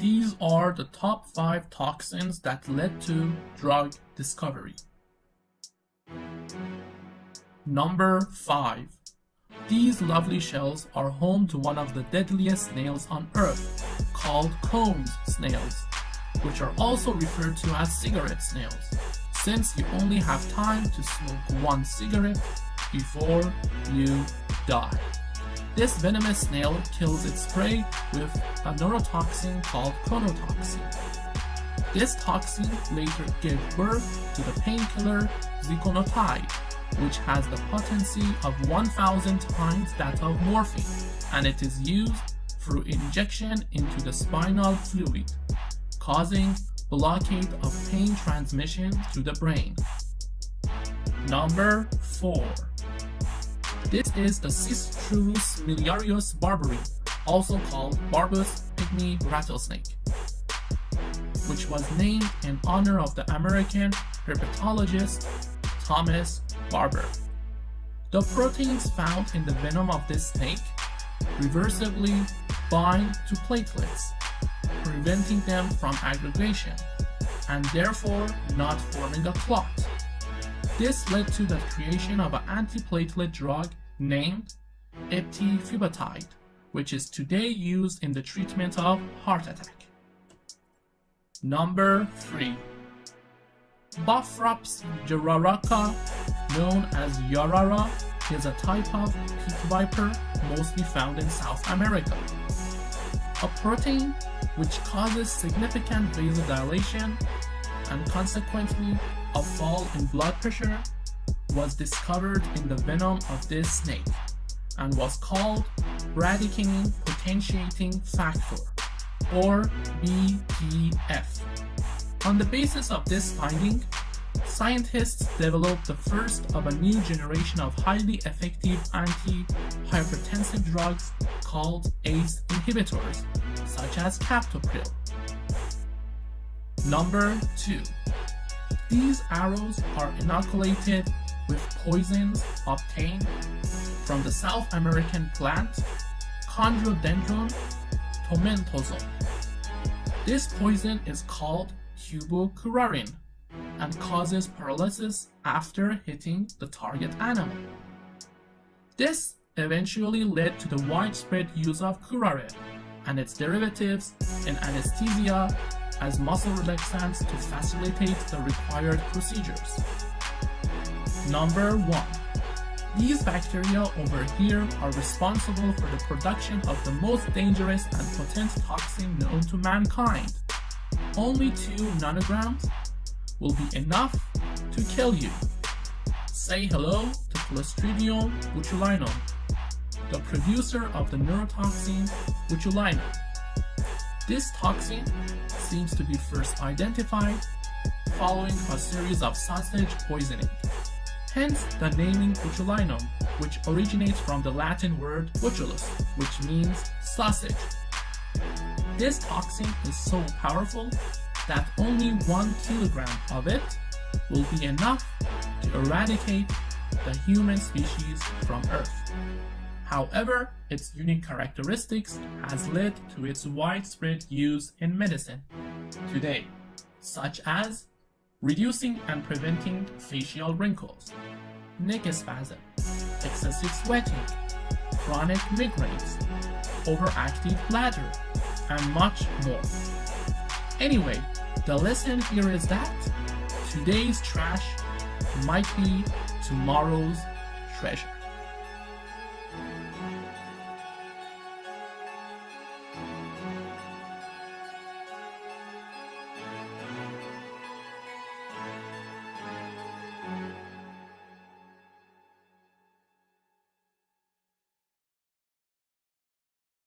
These are the top 5 toxins that led to drug discovery. Number 5. These lovely shells are home to one of the deadliest snails on Earth, called cone snails, which are also referred to as cigarette snails, since you only have time to smoke one cigarette before you die. This venomous snail kills its prey with a neurotoxin called chronotoxin. This toxin later gave birth to the painkiller ziconotide, which has the potency of 1,000 times that of morphine, and it is used through injection into the spinal fluid, causing blockade of pain transmission to the brain. Number 4. This is the Cistrus miliarius barberi, also called Barbour's pygmy rattlesnake, which was named in honor of the American herpetologist Thomas Barbour. The proteins found in the venom of this snake reversibly bind to platelets, preventing them from aggregation and therefore not forming a clot. This led to the creation of an antiplatelet drug named eptifibatide, which is today used in the treatment of heart attack. Number 3. Bothrops jararaca, known as yarara, is a type of pit viper mostly found in South America. A protein which causes significant vasodilation and consequently a fall in blood pressure was discovered in the venom of this snake and was called bradykinin-potentiating factor, or BPF. On the basis of this finding, scientists developed the first of a new generation of highly effective anti-hypertensive drugs called ACE inhibitors, such as captopril. Number 2. These arrows are inoculated with poisons obtained from the South American plant Chondrodendron tomentosum. This poison is called Tubocurarine and causes paralysis after hitting the target animal. This eventually led to the widespread use of curare and its derivatives in anesthesia as muscle relaxants to facilitate the required procedures. Number 1. These bacteria over here are responsible for the production of the most dangerous and potent toxin known to mankind. Only 2 nanograms will be enough to kill you. Say hello to Clostridium botulinum, the producer of the neurotoxin botulinum. This toxin seems to be first identified following a series of sausage poisoning. Hence the naming botulinum, which originates from the Latin word botulus, which means sausage. This toxin is so powerful that only 1 kilogram of it will be enough to eradicate the human species from Earth. However, its unique characteristics has led to its widespread use in medicine today, such as reducing and preventing facial wrinkles, neck spasm, excessive sweating, chronic migraines, overactive bladder, and much more. Anyway, the lesson here is that today's trash might be tomorrow's treasure.